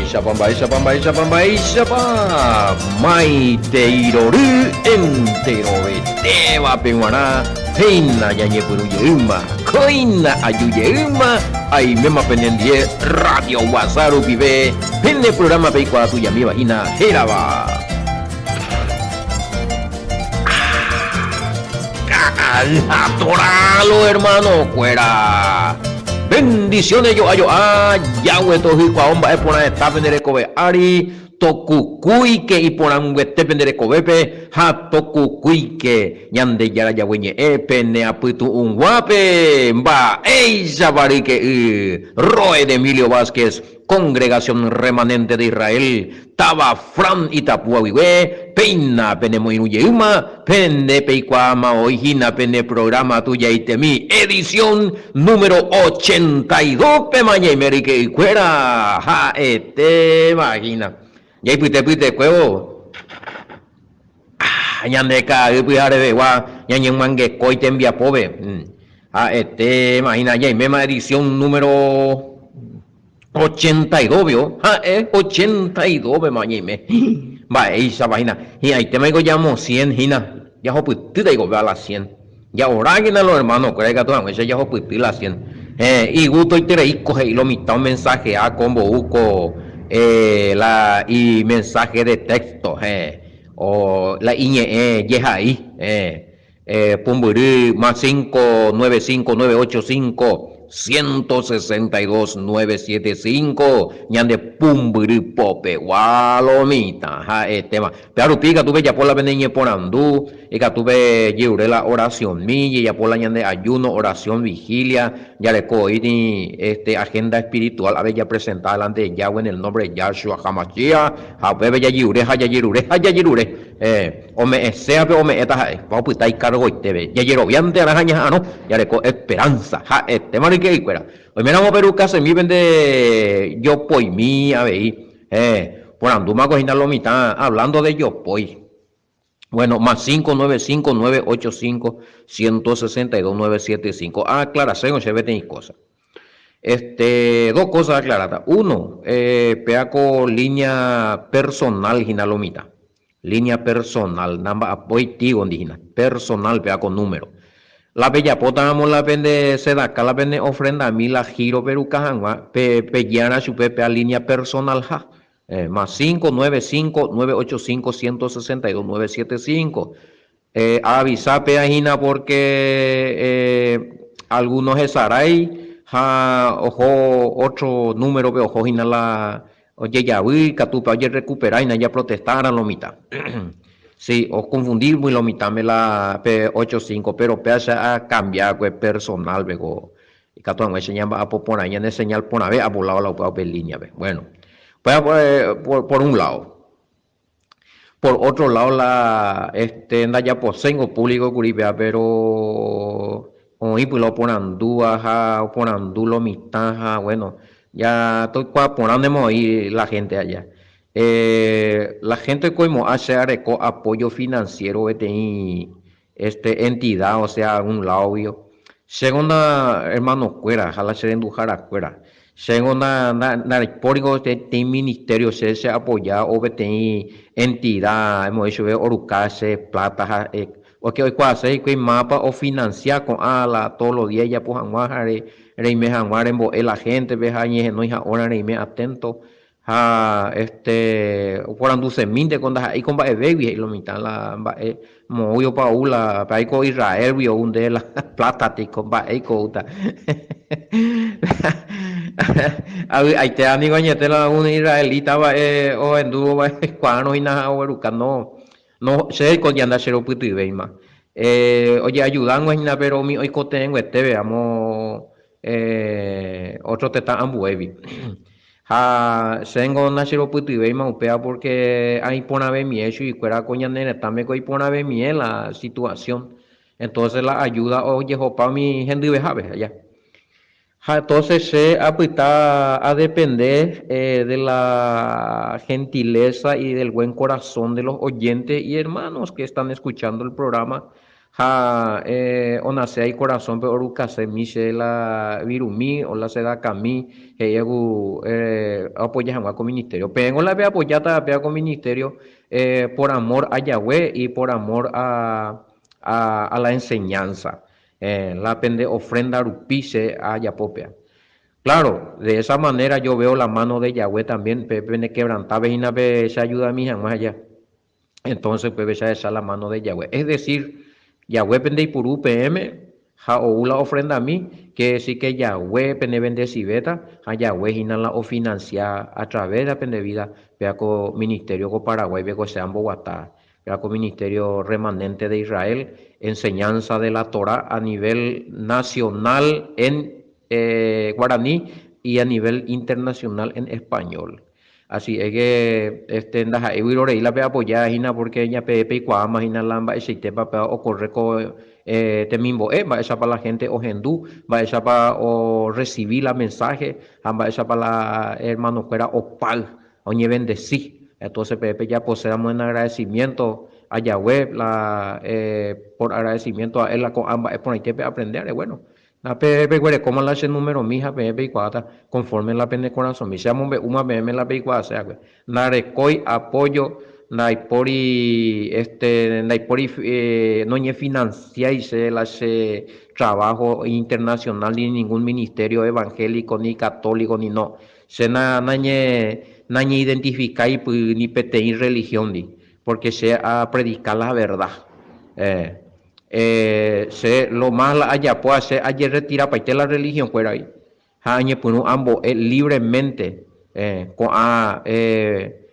Ishapa, Maiteiroru, Enterobeteba, Penguana, Heina, Yañepuruyeuma, Coina, Ayuyeuma, Aimema Penendie, Radio Wazaru Vive, Pende programa Peikua Tuya Mi Vagina, Heraba. Atoralo, hermano, fuera. Bendiciones yo ayo Yahweh tohi kwa omba epona etapendere kobe ari tokukuike iporan wetependere kobepe ha tokukuike nyande yara yawenye epene aputu unguape mba eisa barike Roe de Emilio Vázquez, Congregación Remanente de Israel, Taba Fran Itapua Wiwe, Peina Pene Moinuyeuma, Pene Peikwama Oijina Pene Programa Tuya Itemi, edición número 82, Pemaña y Merique y Cuera, ja, imagina. Ya pite cuevo. Ñandeka, Ipujare de Gua, Ñañemangue Coitembia Pobe. Imagina, ya mema edición número 82, ¿vio? 82, me mañime. Va, esa vaina. Y ahí te me digo, llamo 100, Gina. Ya pues te digo, vea las 100. Ya ahora que los hermanos, creo que todas veces ya pues te las 100. Y gusto y te coge y lo mitad un mensaje a combo uco, y mensaje de texto, o la iñe, yeja ahí, Pumburi, más 595-985-162-975, ñande Pumburi Pope, Walomita, tema. Pero pica, tuve ya por la veneña por andú, y que tuve lleuré la oración milla, ya por la ñande ayuno, oración, vigilia, ya le coí agenda espiritual, a ver ya presentada delante de Yahweh en el nombre de Yahshua Hamashia, a ver ya lleuré, o me sea, o me eta, vamos pues está cargo y te ve, ya llero viante a las añas, no, ya le co esperanza, marique y fuera. Hoy me vamos a peruca, se me vende yo poi mi, a ver, por anduma cogina lo mitad, hablando de yo poi. Bueno, más 595-985-162-975. Aclaración, se ve tenéis cosas. Dos cosas aclaradas. Uno, peaco línea personal, ginalomita. Línea personal, namba apoy tigo, indígena. Personal, peaco número. La bella potamos la vende sedaca, la vende ofrenda a mí la giro perucajangua, pellana chupe pea línea personal, ja. Más 595-985-162-975. Avisa peajina porque algunos esaray, ojo, otro número que ojo jina la, oye ya vi, catupa, oye recuperar y ya protestaran lo mitad. Sí, os confundir muy lo mitad me la P85, pero pesa a cambiar pues personal, vego. Y que todo enseñan a poner ahí en el señal por una vez a volar la línea, ve. Bueno, pues por un lado. Por otro lado, la anda ya posengo público curipea, pero hoy pues lo ponen dúa, o ponen dulo mitad, bueno, ya estoy poniendo ahí la gente allá. La gente como hace apoyo financiero de entidad, o sea, un lado. Segunda, hermano, cuera, jala se endujar a cuera. Segunda, póligo de ministerio se apoya o de entidad, hemos hecho orucase, plata, o que hoy hace que mapa o financiar con ala todos los días ya pues anguajare, reime anguare en la gente, ve añe no hija hora reime atento. Por andu se minte con ahí con baby y lo mitad la moyo paula paico Israel vio un de la plata te con baeco ta ahí te amigo ñete la un israelita va o en dúo va cuano y nada o no sé con ya anda cero puto y veima oye ayudando en pero mi hoy tengo veamos otro te está ambuevi. Sengo nashiro puti ve maupea porque ahí pone ver mi hecho y fuera coña nene también que pone ver mi la situación. Entonces la ayuda oye para mi gente vejabe allá. Entonces se apuesta a depender de la gentileza y del buen corazón de los oyentes y hermanos que están escuchando el programa. Ona sea y corazón pero se mise la virumi o la seda cami apoya a con ministerio. Pero la ve apoyata pea con ministerio por amor a Yahweh y por amor a la enseñanza. La pende ofrenda rupice a Yapopea. Claro, de esa manera yo veo la mano de Yahweh también, pene quebrantar, se ayuda a mi más allá. Entonces, pues esa es la mano de Yahweh. Es decir, Yahweh pende puru PM, ja o la ofrenda a mí, que sí que Yahweh pende vende si beta, a Yahweh inala o financia a través de la pende vida, vea con ministerio con Paraguay, vea con sean Bogotá, vea con ministerio remanente de Israel, enseñanza de la Torah a nivel nacional en guaraní y a nivel internacional en español. Así es que en las y la pe apoyar hina porque ella pepe y cuama hina lamba ese tema para o corre te mismo va esa para la gente o hindú va esa para o recibir la mensaje va esa para la hermano fuera o pal o ni bendecir entonces pepe ya poseamos en agradecimiento a Yahweh por agradecimiento a él la con ambas es por ahí que aprender bueno la pepe güey como la ese número mija pepe y cuata conforme la pende corazón mi seamos una meme la pe cuata sea güey narekoi apoyo naipori no ñe financiáis la ese trabajo internacional ni ningún ministerio evangélico ni católico ni no se nañe identificáis ni peteí religión ni porque se a predicar la verdad eh, lo más la haya puede hacer ayer retira para la religión fuera ahí añe punu ambos libremente con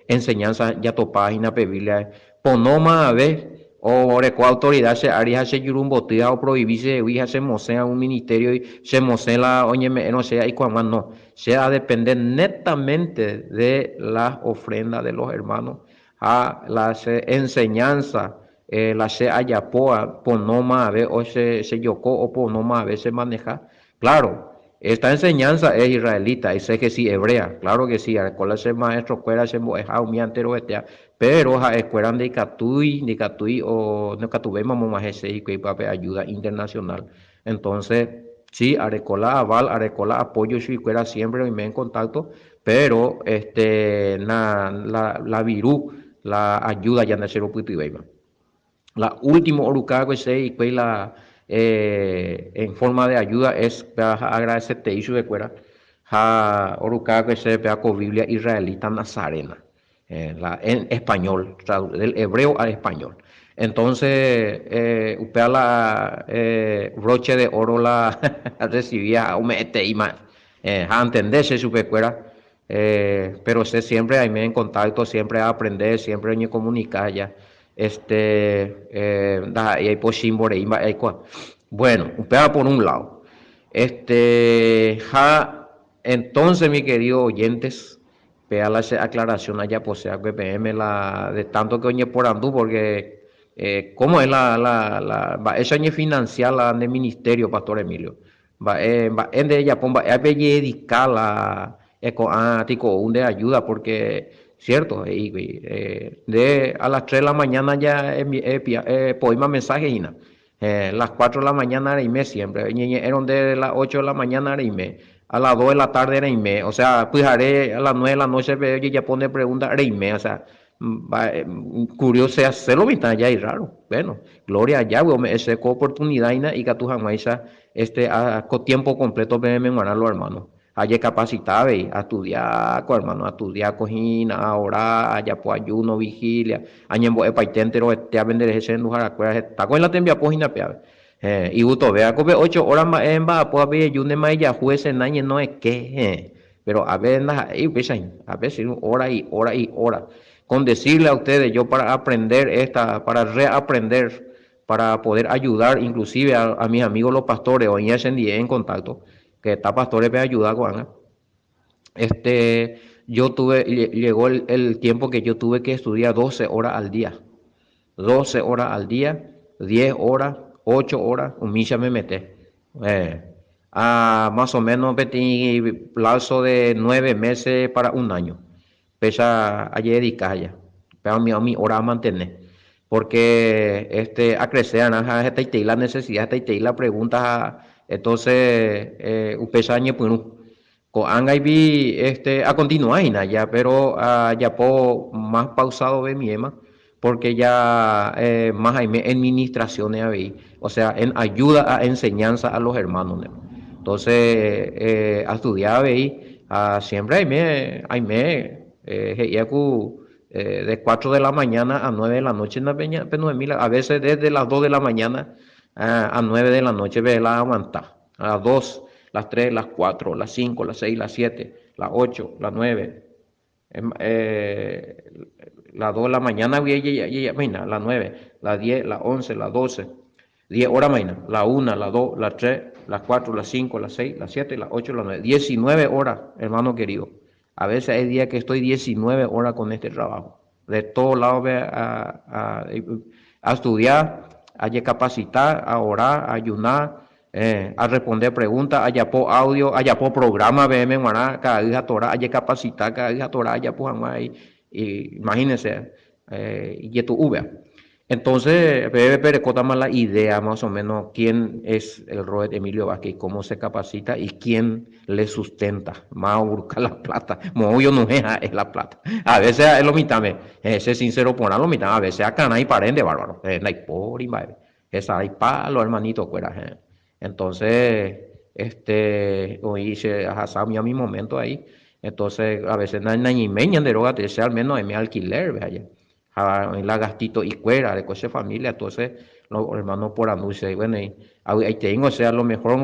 enseñanza ya to página biblia ponoma a ver o reco autoridad se haría se yurun botea o prohibirse huija se mosea un ministerio y se mosea la oye no sea y cuando no sea depender netamente de las ofrendas de los hermanos a las enseñanzas la se ayapoa ponoma a ver o se yocó o ponoma a ver se maneja claro esta enseñanza es israelita, es que sí hebrea, claro que sí, escuela ser maestro, escuela ser mi antero pero la escuela de Catui o no Catubé mamá más ese y que pape ayuda internacional. Entonces, sí, arecola aval, arecola apoyo si escuela siempre me en contacto, pero la virú, la ayuda ya no se lo puede la última oruca que se y la en forma de ayuda es para agradecerte y su de cuera ha oruca que se vea con Biblia israelita nazarena en español del hebreo al español entonces upea la broche de oro la recibía un y más a entenderse su pecuera pero sé siempre ahí me en contacto siempre a aprender siempre en comunicar ya y hay pues bueno un pedazo por un lado entonces mi querido oyentes vea la aclaración allá pues sea que PM la de tanto que oye por andú porque cómo es esa es financiar la del ministerio Pastor Emilio va en de ella pomba es dedicar la tico un de ayuda porque cierto de a las 3 de la mañana ya poema mensaje y las 4 de la mañana era y me siempre eran de las 8 de la mañana era y me a las 2 de la tarde era y me o sea pues haré a las 9 de la noche y ya pone pregunta era y me o sea curioso hacerlo mitad ya y raro bueno gloria a Yahweh me ese oportunidad y que tú jamás con tiempo completo me memorarlo hermano hay capacidad a estudiar, hermano, a estudiar cojina, a orar, allá por ayuno, vigilia, añembo paitentero, a vender ese no está con la tembia cojina peave. Y uto vea que 8 horas más en va pues ver yune más ya juez en año no es que pero a ver ahí a veces hora y hora y hora con decirle a ustedes yo para aprender para reaprender para poder ayudar inclusive a mis amigos los pastores o en contacto que está pastores me ayuda Juan yo llegó el tiempo que yo tuve que estudiar 12 horas al día 12 horas al día 10 horas 8 horas un misa me mete más o menos metí plazo de 9 meses para un año pesa a dedicar ya pero mi hora a mantener porque a crecer la necesidad la pregunta entonces un pesaño pues Coanga y vi a continuar ya, pero ya po más pausado de mi ema, porque ya más hay administraciones ahí, o sea, en ayuda a enseñanza a los hermanos. ¿No? Entonces, a estudiar ahí, siempre de 4 de la mañana a 9 de la noche, en la peña, pero a veces desde las 2 de la mañana a 9 de la noche, ve la aguanta, a las 2 las 3 las 4 las 5 las 6 las 7 las 8 las 9 las 2 de la mañana, mañana, las 9 las 10 las 11 las 12 10 horas mañana, la 1 las 2 las 3 las 4 las 5 las 6 las 7 las 8 las 9 19 horas, hermano querido. A veces hay días que estoy 19 horas con este trabajo. De todos lados a estudiar, a capacitar, a orar, a ayunar, a responder preguntas, a yapó audio, a yapó programa, BM Guará, cada día Torah, a capacitar, cada día Torah, a yapó y imagínense, y tu V. Entonces, Bebe Perecota más la idea más o menos quién es el Roet Emilio Vázquez, cómo se capacita y quién le sustenta. Más busca la plata. Como yo no es la plata. A veces es lo mitad, ese sincero por lo mitad, a veces acá no hay parende bárbaro. No hay por y esa hay palo, hermanito, fuera. Entonces, hoy se ha a mi momento ahí. Entonces, a veces no hay ni meña de droga, al menos en mi alquiler, vea en la gastito y cuera de coche familia, entonces los hermanos por anuncio y bueno, y ahí tengo, o sea, a lo mejor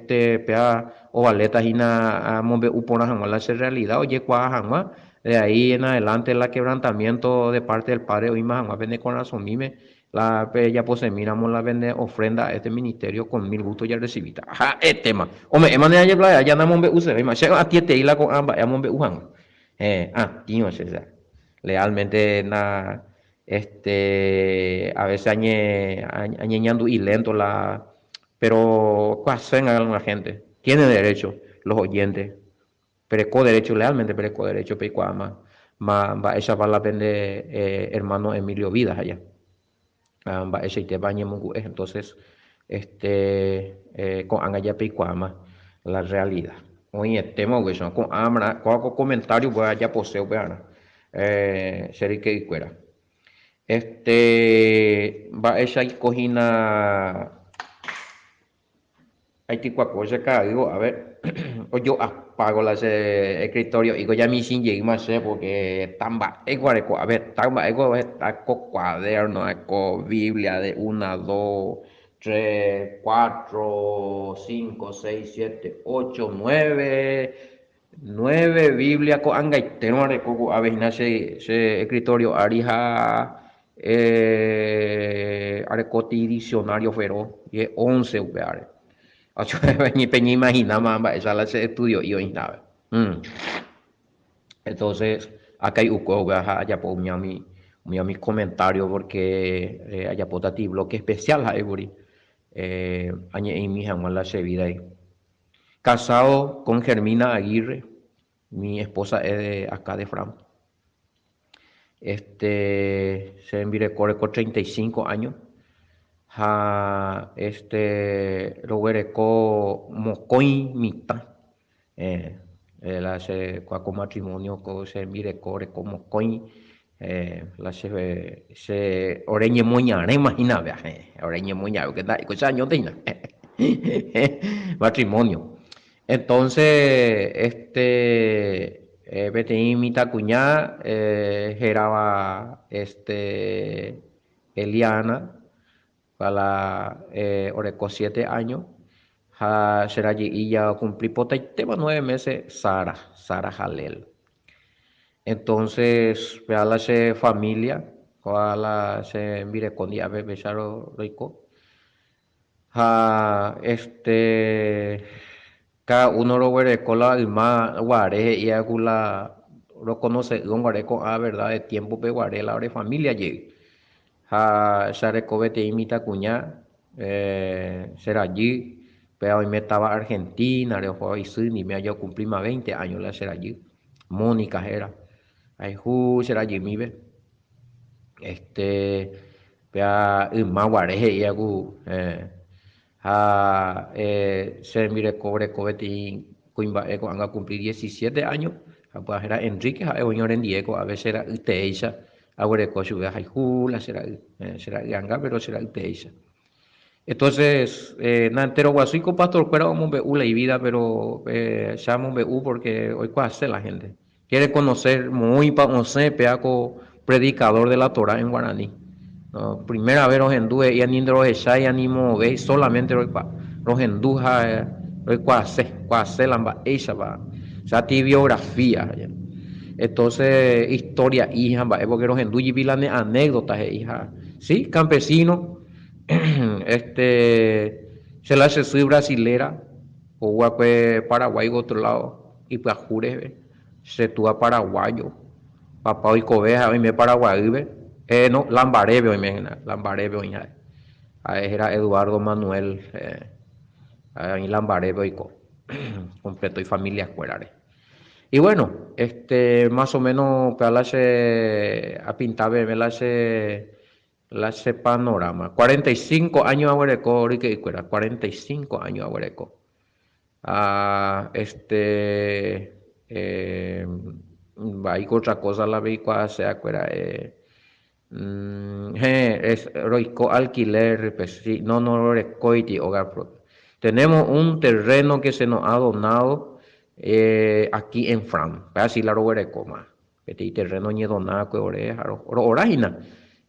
pea o valetas y na mombe upona jamás la realidad, oye, cuá jamás, de ahí en adelante el quebrantamiento de parte del padre, hoy más jamás vende con razón, mime, ya pues miramos la vende ofrenda a este ministerio con mil gustos ya recibida. Ajá, el tema. Hombre, manera ya no mombe use, más a ti te la con ambas, ya mombe ujan. Tío, César realmente a veces añeñando y lento pero ¿qué hacen a la gente? Tiene derecho los oyentes, preco derecho, realmente preco derecho, va esa va la vende hermano Emilio Vidas allá, va ese te bañe mungu entonces, con angaya pecuama la realidad. Oye, tema que son con amra, con comentario voy allá poseo, vean sería que fuera. Va esa y cojina, hay que cosa acá, digo, a ver, o yo apago las escritorio y ya mi sin llegar más porque tamba, a ver, tamba, está con cuaderno, con Biblia de 1, 2, 3, 4, 5, 6, 7, 8, 9, 9 Biblia con angaitero a ver, ese escritorio arija arecoti diccionario feroz y 11 upeare. Peña imagina mamba, esa la se estudió y hoy nada. Entonces, acá hay uco, allá por mi comentario porque allá por ti bloque especial a Ebori. Añe y mi jamás la se vida ahí. Casado con Germina Aguirre, mi esposa es de acá de Fran. Se envirecore con 35 años. Roguereco mocoin mita. La se cuaco matrimonio co se envirecore como coin. La se oreñe moñare, imagina, vea, oreñe moñare, que da, cosa años de matrimonio. Entonces, Betty Mita Cuñá, geraba, Eliana, para Oreco 7 años, será allí y ya cumplí pota y tema 9 meses, Sara Jalel. Entonces, vea la familia, la se mire con día besaro rico. Cada uno lo ve con la más guare y agula lo conoce don guare con verdad de tiempo pe guare la de familia llegue. Sarecovete imita cuña será allí pero hoy me estaba Argentina le fue y ni me haya cumplido más 20 años la será allí Mónica era ahí será allí mi ve vea más guareje y agu se mire cobre cobeti Coimba Eco van a cumplir 17 años, pues era Enrique, a señor en Diego, a veces era Teisha, ahora cocho de Haijula, será Ganga, pero será Teisha. Entonces, Nantero Guasuico Pastor Cuera vamos a ver y vida, pero llamo ver porque hoy cuál hace la gente. Quiere conocer muy pa once peaco predicador de la Torah en guaraní. No, primera vez los hindúes y anindro echai animo veis solamente los hindúes hoy cuál hace la ella va. O sea, ti biografía. Entonces, historia hija, porque los hindúes y anécdotas hija. Sí, campesino se la hace soy brasilera, o guape Paraguay otro lado, y pues jure, se tuvo paraguayo, papá y cobeja, y me paraguay, no, Lambarebe, hoy me Lambarebe, hoy era Eduardo Manuel, ahí Lambarebe, hoy completo y familia escuela. Y bueno, más o menos, pues, a pintar, me la hace panorama. 45 años aguareco, que fuera 45 años aguareco. Ah, va y otra cosa la vi cuando se acuerda. Es roico alquiler, pues sí, no, no, recoiti, hogar propio. Tenemos un terreno que se nos ha donado aquí en Fran, así la robereco más. Este terreno ni donado que oreja, orajina.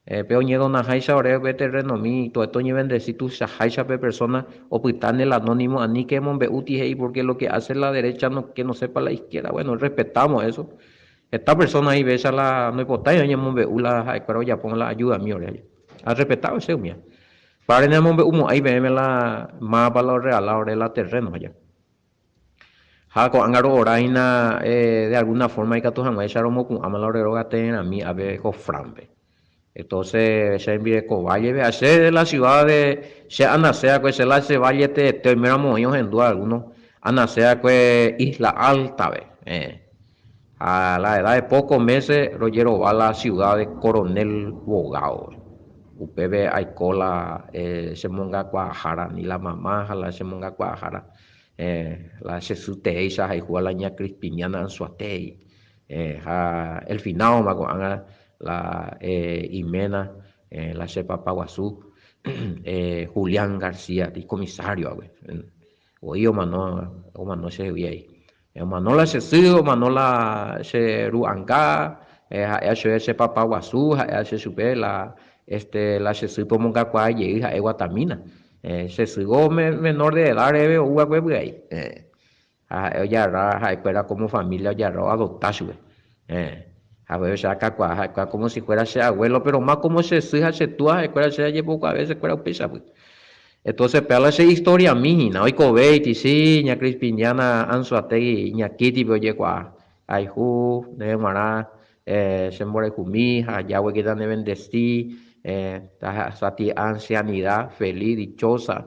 Pero ni dona haisha ore ve terreno mi, todo esto ni bendeci tu haisha pe persona o pitane el anónimo ani que mon be uti hei porque lo que hace la derecha no que no sepa la izquierda. Bueno, respetamos eso. Esta persona ahí besa la no importa yo mon be ula pero ya pon la ayuda mi ore. Ha respetado ese mía. Para en el mon be umo ahí ve la más valor real la ore la terreno allá. Hako angaro oraina de alguna forma hay que tu jamás echar como con amala ore roga ten a mí a ver co frambe. Entonces, se envíe Valle, ve hacer de la ciudad de se anasea que se la se valle te terminamos ellos en duda algunos anasea que Isla Alta ve. A la edad de pocos meses Rogero va a la ciudad de Coronel Bogao. UPB Aicola se monga Guajara ni la mamá la se monga Guajara. La se sute esa hay la ña Crispiniana en su atei. El final la Imena, la Shepa Paguazú, Julián García, el comisario, oí o mano se vi ahí. Manola se sido, manola se ruanga, se Papaguazú, se supe la se supo monga y hija de Guatamina. Se sigo menor de edad, o huevo ahí. Ya era como familia, ya adoptarse, a veces acá como si fuera ese abuelo, pero más como se hija se tuya, escuela se llevó a veces escuela pesa, pues. Entonces, pela esa historia mía, hoy cobeiti, sí, ña Crispiniana, Anzuategui, ña Kitty, pero llegó a Aihu, de Mara, se muere Jumija, Yahweh que dan de bendecir, sati ancianidad, feliz, dichosa,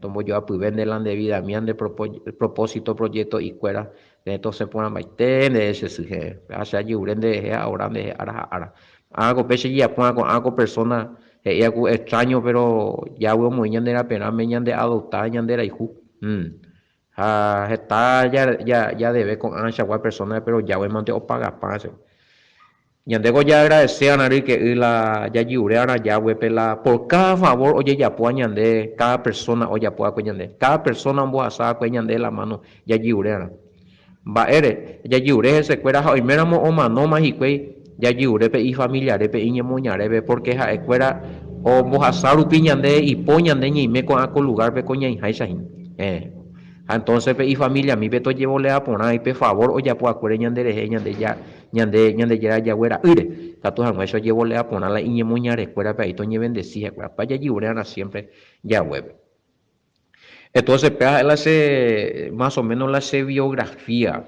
tomo yo a puvendelan de vida, mian de propósito, proyecto y cuera, entonces ponen maite, de ese suje, hacia yuren de ahora de ara. Algo peche ya ponga con algo persona, algo extraño, pero ya hubo muy ñande la pena, me ñande adoptar, ñande la hijo. Está ya debe con ancha guay persona, pero ya voy a mantener o pagar pase. Yandego ya agradecer a Nari que la ya yureana ya pela por cada favor oye ya pueda ñande cada persona oye pueda ñande cada persona un boazá ñande la mano ya yureana va ere ya yure se cuera hoy meramo o mano más y ya yure pe y familiares pe y moñare pe porque ja escuela o boazá rupi ñande y poñande ñi me con aco lugar pe coña y haisa entonces pe y familia mi beto llevo le a poner ahí pe favor o ya pueda cuere ñande ya ñande ya güera ire tatu han eso llevo le a poner la iñe muñare cuera pe ahí toñe bendecía cuera pa ya yureana siempre ya web entonces pe él hace más o menos la hace biografía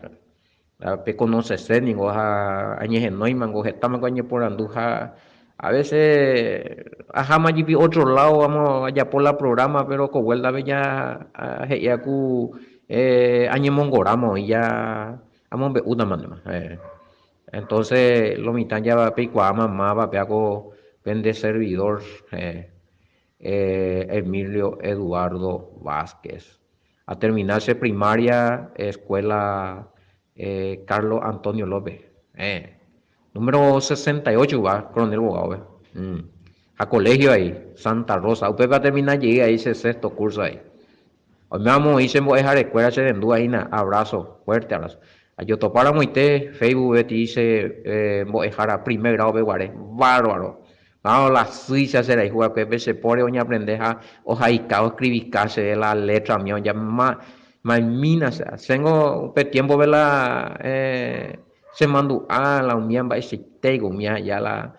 pe conoce ese o a añeje noiman o jetama coñe por anduja a veces ajá allí otro lado vamos allá por la programa pero con vuelta ya ya ku añe mongoramo y ya vamos ver una mano entonces lo mitad ya va a mamá va a vende servidor Emilio Eduardo Vázquez a terminarse primaria, escuela Carlos Antonio López. Número 68 va, Coronel Bogado. A colegio ahí, Santa Rosa. Usted va a terminar, llegué ahí ese sexto curso ahí. Hoy me vamos a ir a dejar escuela, se vendú ahí, abrazo, fuerte abrazo. Yo topara muite, Facebook, te dice, voy a dejar a primer grado de Guaré, bárbaro. Vamos, la Suiza será y juega que se pone, doña aprender a ojaicao, escribir casi de la letra mía, ya más mina, tengo tiempo de la, se mandó a la unión, va a ese tego, mía, ya la,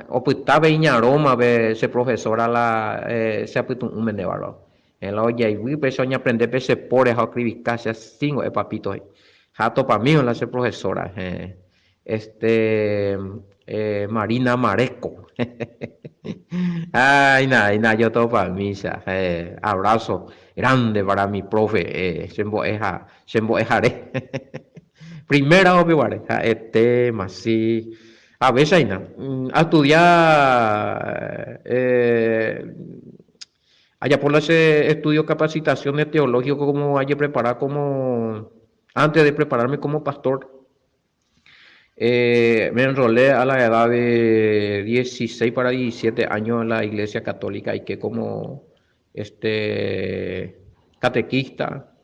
o pues estaba en aroma, se profesora la, se ha puesto un menebaro. En la olla y vi persona aprender pese por eso escribir casi cinco papito ahí. Jato para mí la se profesora. Marina Mareco. Ay, nada, yo todo para mí. Abrazo grande para mi profe. Se emboejaré. Primera obvio, más sí. A veces hay nada. A estudiar. Allá por ese estudio capacitaciones teológicas, como hay que preparar como, antes de prepararme como pastor, me enrolé a la edad de 16 para 17 años en la Iglesia Católica y que como catequista,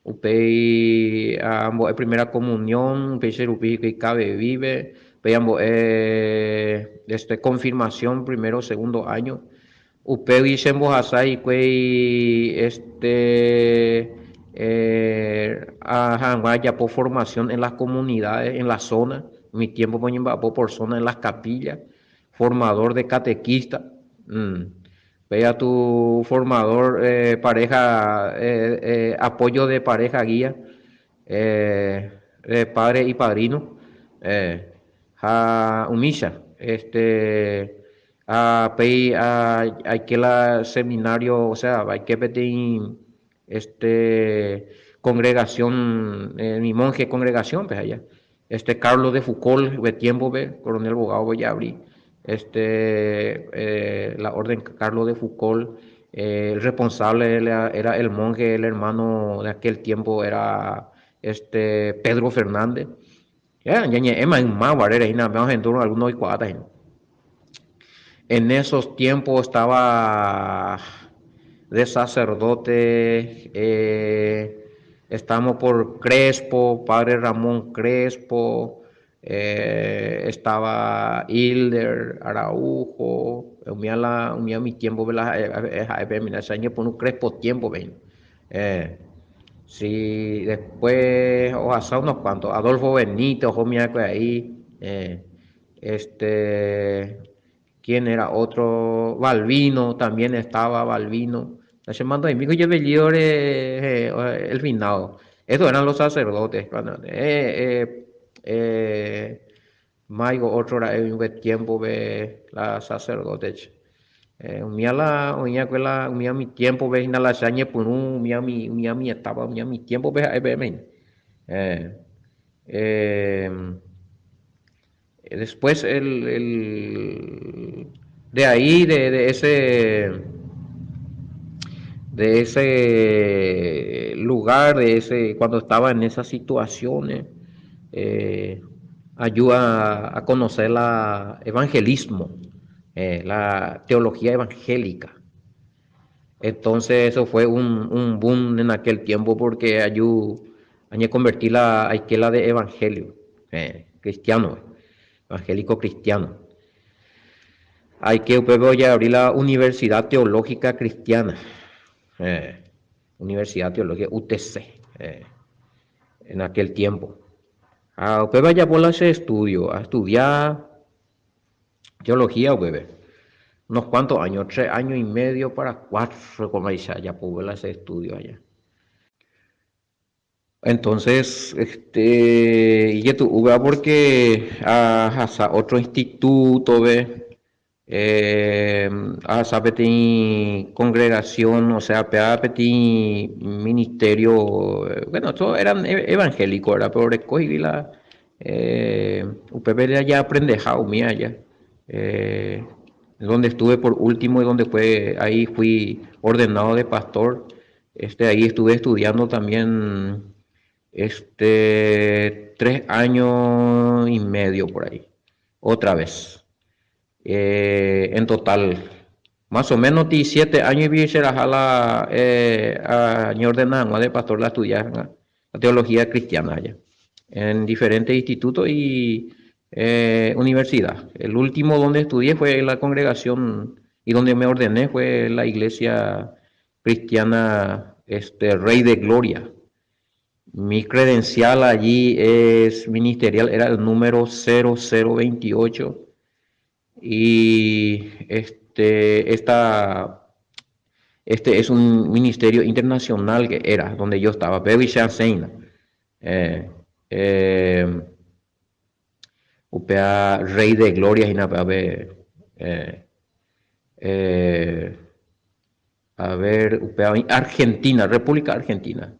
upei ambos primera comunión, upei serupi que cabe vive, veamos confirmación primero, segundo año. Upeu y Hasai Kwei vaya por formación en las comunidades, en la zona, mi tiempo por zona en las capillas, formador de catequista, vea tu formador, pareja, apoyo de pareja guía, padre y padrino, Umisha, hay que la seminario, o sea, hay que pedir congregación, mi monje congregación, pues allá. Carlos de Foucault, de tiempo, coronel Bogado, voy a abrir. La orden Carlos de Foucault, el responsable era el monje, el hermano de aquel tiempo era Pedro Fernández. Ya, es más, vamos en torno a algunos cuatas. En esos tiempos estaba de sacerdote, estamos por Crespo, padre Ramón Crespo, estaba Hilder Araujo, unía mi tiempo, ese año por un Crespo tiempo, ven. Sí, después, o hasta unos cuantos, Adolfo Benito, homia ahí, ¿quién era otro? Balbino, también estaba Balbino. Se mandó amigo y el finado. Estos eran los sacerdotes. Maigo, otro era el tiempo de la sacerdotes. Unía mi tiempo ve la saña por unía mi etapa, unía mi tiempo ve después de ahí, de ese lugar, cuando estaba en esas situaciones, ayuda a conocer la evangelismo, la teología evangélica. Entonces eso fue un boom en aquel tiempo porque ayudó a convertir la escuela de evangelio cristiano, evangélico cristiano. Hay que voy a abrir la Universidad Teológica Cristiana, Universidad Teológica UTC, en aquel tiempo. Usted vaya por ese estudio, a estudiar teología, unos cuantos años, 3 años y medio para 4, como dice allá, por ese estudio allá. Entonces, y tú vea porque hasta otro instituto, sabe, congregación, o sea, peti ministerio, bueno, todos eran evangélicos, ¿verdad? Pero escogí la, UPB ya aprendejado mía allá, donde estuve por último y donde ahí fui ordenado de pastor, Ahí estuve estudiando también 3 años y medio por ahí, otra vez. En total, más o menos 7 años y será a mi ordenanza de pastor la estudiar la teología cristiana allá, en diferentes institutos y universidad. El último donde estudié fue la congregación y donde me ordené fue la iglesia cristiana Rey de Gloria. Mi credencial allí es ministerial, era el número 0028 y este es un ministerio internacional que era donde yo estaba, Baby Seina. Upea Rey de Gloria y eh, a ver, upea Argentina, República Argentina.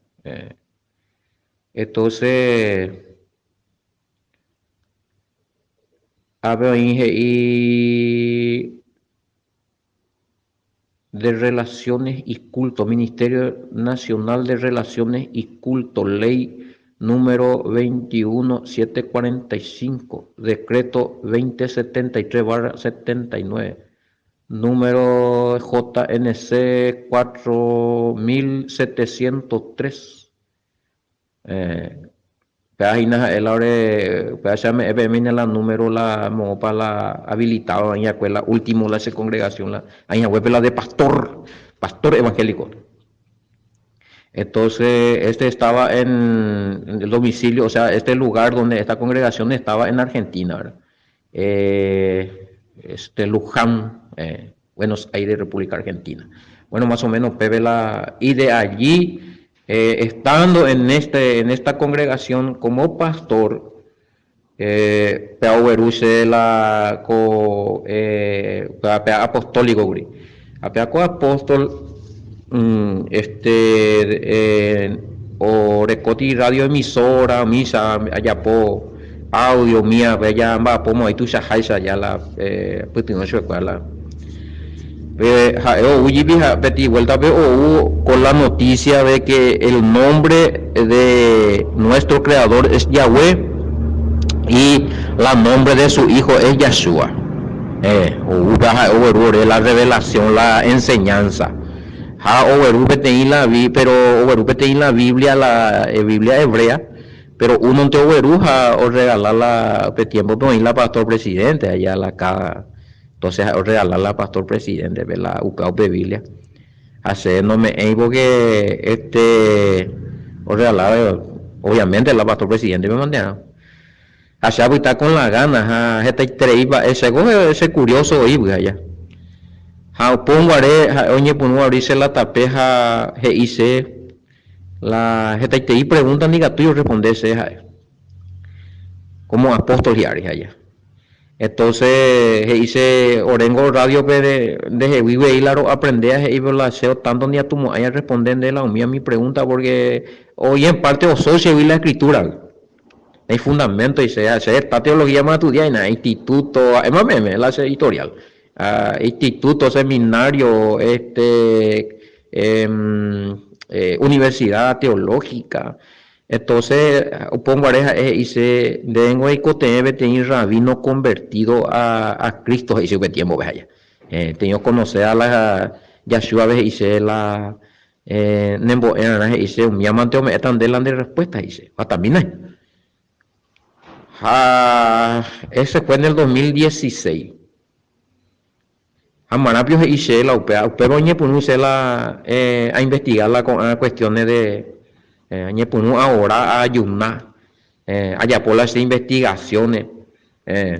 Entonces, a ver, y de Relaciones y Culto, Ministerio Nacional de Relaciones y Culto, ley número 21745, decreto 2073/79, número JNC 4703. Página el abre págame la número la mo para la habilitado en la escuela último la congregación la en web la de pastor evangélico. Entonces estaba en el domicilio, o sea, este lugar donde esta congregación estaba en Argentina, ¿verdad? Luján, Buenos Aires, República Argentina. Bueno, más o menos y de allí estando en esta congregación como pastor, apostólico, apóstol, o recoti radio emisora, misa, allá po audio mía, allá va pomo ahí tu shahaisa ya la putino escuela. Vuelta con la noticia de que el nombre de nuestro creador es Yahweh y la nombre de su hijo es Yeshua. La revelación, la enseñanza. La Biblia, la Biblia hebrea, pero uno te o regalar la tiempo la pastor presidente allá la cada. Entonces, regalar la pastor presidente, la UCAO de Biblia. Hacer no me que o regalar, obviamente, la pastor presidente me mandaron. Hacer está con la gana, ese curioso iba allá. Pongo oye, pongo abrirse la tapeja, hice la y preguntan, diga tú, responderse como apóstol y allá. Entonces hice orengo radio de vive y claro aprender a la SEO tanto ni a tu a responder de la mía mi pregunta porque hoy en parte o socio y la escritura hay fundamento y se hace esta teología más tu día en instituto la editorial instituto seminario universidad teológica. Entonces, pongo pareja hice dengo y cotebe tenía rabino convertido a Cristo y se tiempo vaya. Tenía conocer a la Yeshua hice la nembo hice un diamante me están delante de respuesta hice. También ese fue en el 2016. Amarapio hice la UPA, pero ñe puse a investigar las cuestiones de ahora a ayunar, allá por las investigaciones, a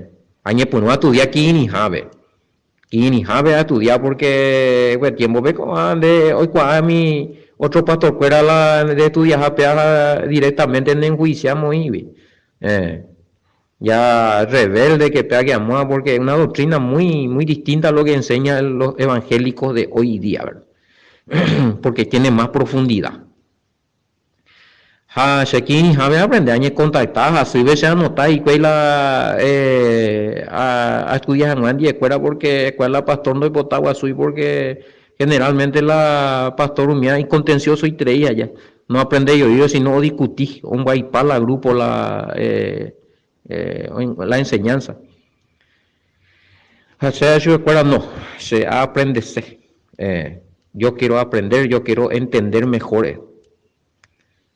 estudiar aquí ni jabe a estudiar porque pues tiempo ve de hoy mi otro pastor fuera la de estudiar directamente en juicio muy ya rebelde que pega que amor porque es una doctrina muy distinta a lo que enseñan los evangélicos de hoy día, ¿verdad? Porque tiene más profundidad. Shekin Jabe aprende a contactar a su vez a anotar y cuela a estudiar en la escuela porque escuela pastor no hipotagua sui porque generalmente la pastor humía y contencioso y treía ya. No aprende yo, sino discutí, un guaypal la grupo la enseñanza. O sea, yo recuerdo, no, se aprende. Yo quiero aprender, yo quiero entender mejor.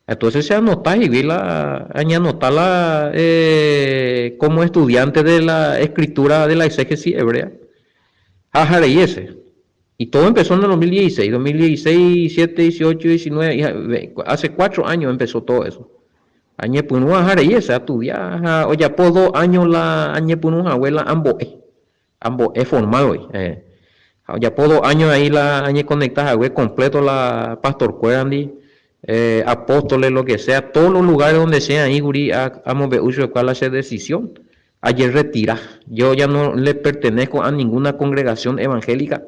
Entonces se anota y vi anotarla como estudiante de la escritura de la exégesis hebrea. Ajá, y ese. Y todo empezó en el 2016, 2016, 17, 18, 19, hace 4 años empezó todo eso. Añe punu ajá, y ese, estudiar, oye, por 2 años la añe punu abuela ambos es formal hoy. Ya por 2 años ahí la añe conectada, güey, completo la Pastor Cuerandi, apóstoles, lo que sea, todos los lugares donde sea ahí, guri, amo ver uso de cuál hacer decisión. Ayer retira. Yo ya no le pertenezco a ninguna congregación evangélica.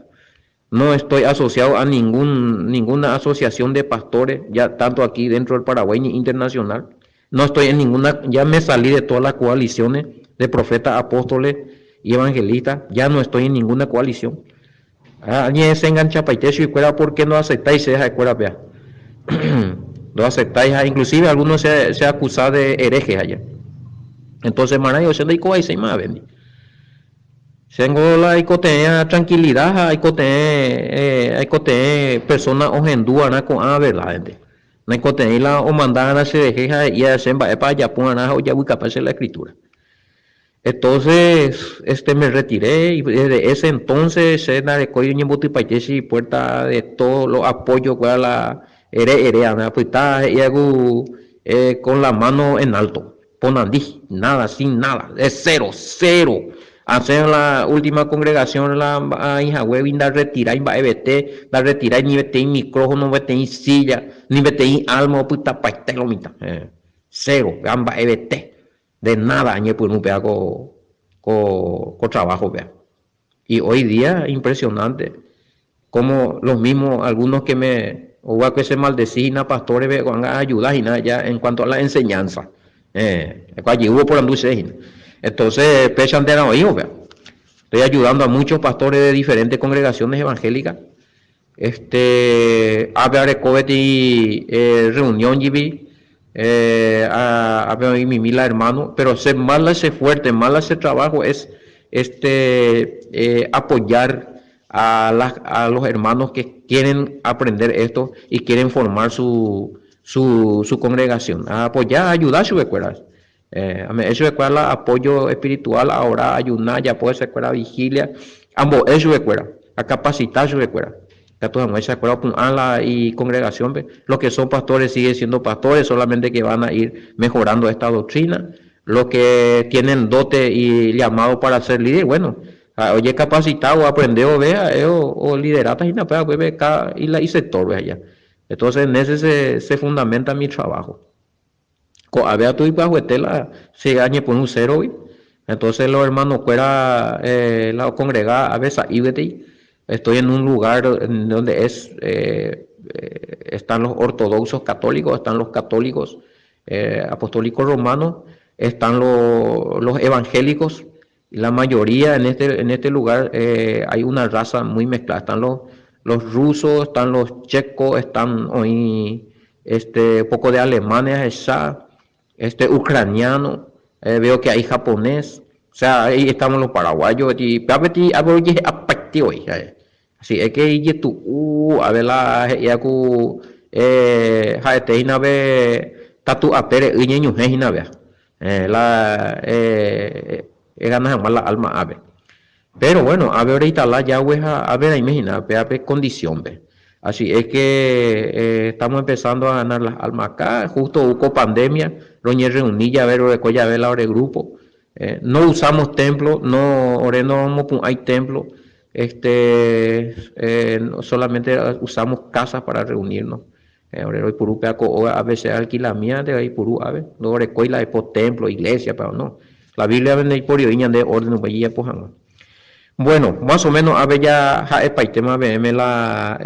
No estoy asociado a ninguna asociación de pastores, ya tanto aquí dentro del Paraguay ni internacional. No estoy en ninguna, ya me salí de todas las coaliciones de profetas, apóstoles y evangelistas. Ya no estoy en ninguna coalición. Alguien se engancha para y cuera, ¿por qué no aceptáis se deja de cuera, vea? No aceptáis, inclusive algunos se acusan de herejes allá. Entonces, manayo, se le ahí se me vendí. Tengo la tener tranquilidad, hay que tener personas ojendúas con verdad, gente. No hay que tener la o mandar a se deje y hacer para allá pongan o ya voy capaz de la escritura. Entonces, me retiré y desde ese entonces se da de coyo y puerta de todos los apoyos para la herea, pues está y hago con la mano en alto, ponandí, nada, sin nada, es cero. Hacer la última congregación la hija web da retirar va EBT, da retirar ni vete micrófono, vete silla, ni vete alma, puta paite lo mitad. Cero, gamba EBT. De nada añe pues un pega con trabajo, vea. Y hoy día impresionante como los mismos algunos o que se maldecina pastores van a ayudar y nada ya en cuanto a la enseñanza. Allí hubo por anduce. Entonces, pechan de la oído, vea. Estoy ayudando a muchos pastores de diferentes congregaciones evangélicas. Abre reunión GB, a mi mila hermano, pero ser mal ese fuerte, mal ese trabajo es apoyar a los hermanos que quieren aprender esto y quieren formar su congregación. A apoyar, ayudar a sus escuelas. Eso escuela apoyo espiritual, ahora ayunar, ya puede ser escuela vigilia, ambos eso escuela, a capacitar su escuela. Esa escuela y congregación, los que son pastores siguen siendo pastores, solamente que van a ir mejorando esta doctrina. Los que tienen dote y llamado para ser líder, bueno, oye, capacitado, aprendió, vea, o lideratas y sector, vea ya. Entonces en ese se fundamenta mi trabajo. A ver, tú y Pajuetela se añe por un cero, entonces los hermanos fuera la congregada a veces estoy en un lugar donde están los ortodoxos católicos, están los católicos apostólicos romanos, están los evangélicos, la mayoría en este lugar hay una raza muy mezclada, están los rusos, están los checos, están hoy poco de alemanes, ucraniano, veo que hay japonés, o sea, ahí estamos los paraguayos, y así es que tu a ver la ya ku jaeteina ve tatu apere iñeñu hejina vea ganas de la alma ave. Pero bueno, a ver ahorita la ya a ver imagina, ve condición ve. Así es que estamos empezando a ganar las almas acá, justo hubo pandemia, roñe reunilla, a ver, ya ver la hora de grupo. No usamos templo, no hay templo, solamente usamos casas para reunirnos. Hoy puru a veces alquilamiento de ahí puru a ver, no recuerda de por templo, iglesia, pero no. La Biblia vende por hoy de orden pues pues. Bueno, más o menos a ver ya tema BM la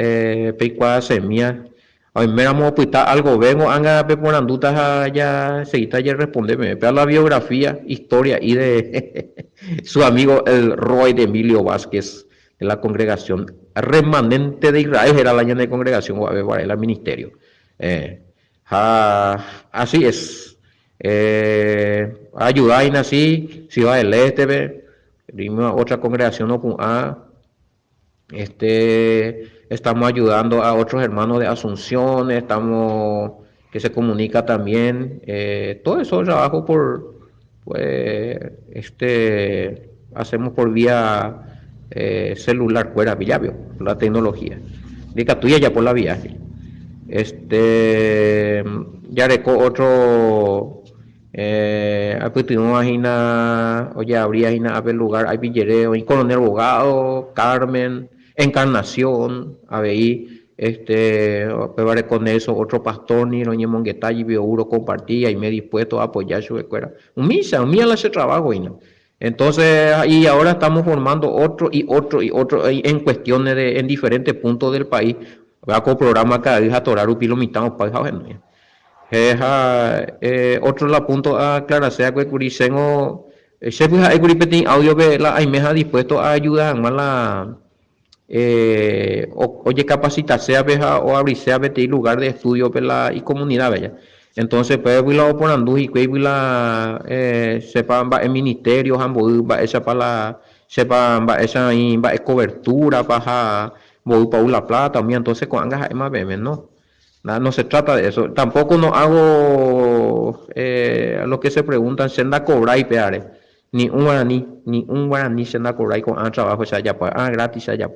peicua semilla. A mí me vamos a algo vengo anga por andutas ya seguita ya responderme. Pero la biografía, historia y de su amigo el Roy de Emilio Vázquez. de la congregación remanente de Israel, era la de congregación, el ministerio. Así es. Ayudar así, si va el este, otra congregación estamos ayudando a otros hermanos de Asunción, que se comunica también, todo eso trabajo hacemos por vía celular, fuera Villavio, la tecnología. Dica tuya ya por la viaje. Ya recó otro oye, habría el lugar, hay Villereo, en Coronel Bogado, Carmen, Encarnación, ABI, pebare con eso, otro pastor, ni lo Monguetá y Biouro compartía y me dispuesto a apoyar su escuela. Un misa hace trabajo, entonces, y ahora estamos formando otro en cuestiones en diferentes puntos del país. Con programa cada vez a torar upilo mitad para otro la punto a aclarar sea que curisengo se fue a curipeti audio ve la aimeja dispuesto a ayudar más la oye capacitarse a veja o abrirse a vete lugar de estudio pela y comunidad bella. Entonces pues voy la por andu y que voy la sepan va el ministerio hambo va esa para la sepan va esa va cobertura para voy para la plata también entonces con angas más bebé no. No se trata de eso. Tampoco no hago a los que se preguntan, senda cobrar y peare. Ni un guaraní senda cobrar y con trabajo se haya pues, gratis se haya.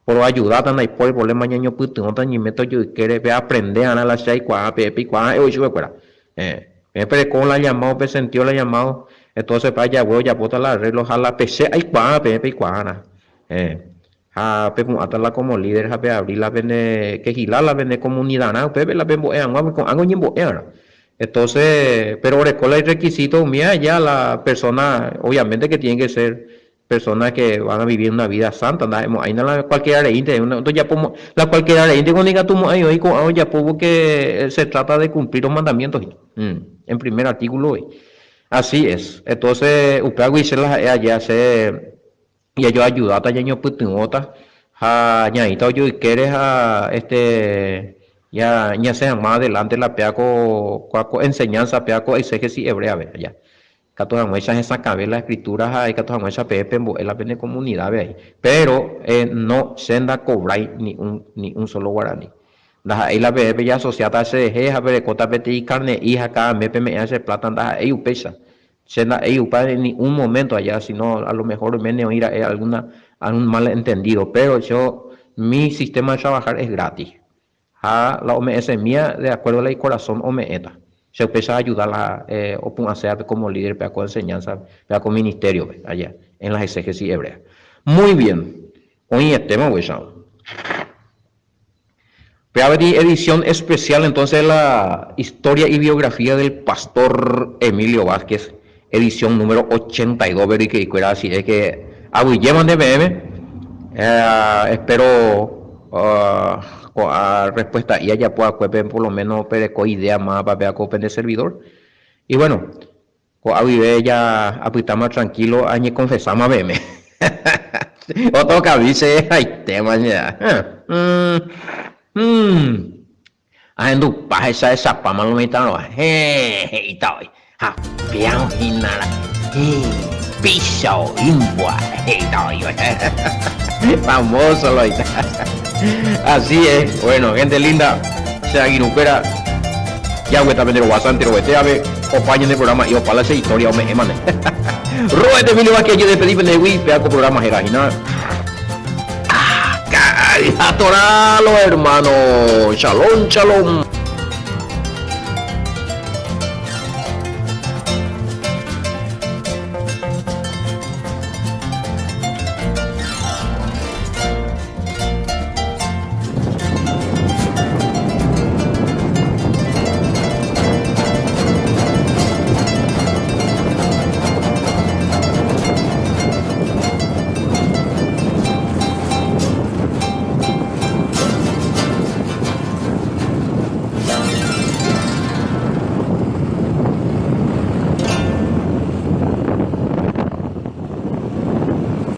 Por ayudar tan ahí por el problema ñaño puto, no tan ni meto yo quiere aprender a la seis cuá, pepe cuá, hoy sube fuera. Me con la llamado, me sentió la llamado, entonces para allá voy ya bota la arreglo a la PC, ay cuá, pepe cuá, hasta la como líder abrir la vende que gilar la vende comunidad la vendo con algo entonces pero recola el requisito mía ya la persona obviamente que tienen que ser personas que van a vivir una vida santa ahí no la cualquiera de entonces ya la cualquiera de con diga tú ahí con ya que se trata de cumplir los mandamientos en primer artículo así es entonces usted allá se y ellos ayudan a ñaño putinota a ñaita yo quieres a ya sea más adelante la peaco enseñanza peaco exégesis hebrea ve allá cato muestran esa cabeza las escrituras hay cato muestra pepe en la pene comunidad ve ahí pero no senda cobrar ni un solo guaraní ahí la pepe ya asociada se deja ver cota pete y carne hija cada mepe me hace plata anda ahí pesa en ningún momento allá, sino a lo mejor me oír algún malentendido, pero mi sistema de trabajar es gratis. La OMS mía, de acuerdo a la corazón OMETA, se empieza a ayudar a ser como líder para con enseñanza, para con ministerio allá, en las exégesis hebreas. Muy bien, hoy el tema voy a edición especial entonces la historia y biografía del pastor Emilio Vázquez, edición número 82, que era así, es que llevan de BM, espero a respuesta y ella pueda por lo menos pereco idea más para ver copen de servidor y bueno, ya apitamos tranquilo, añe confesamos a BM. Otro que avise, hay temas ya. Ando paja esa pama lo metano. Hey, tal. Ha, piano hinara. Piso impua. Hey, tal. Famoso lo está. Así es. Bueno, gente linda. Sea guinupera. Ya voy a estar vendiendo bastante. Lo voy a ver. Acompañen el programa. Y ojalá esa historia o me emane. Roete Emilio Vázquez. Yo despedí de Wii. Peaco programa Geragina. Atoralo, hermano. Shalom, shalom.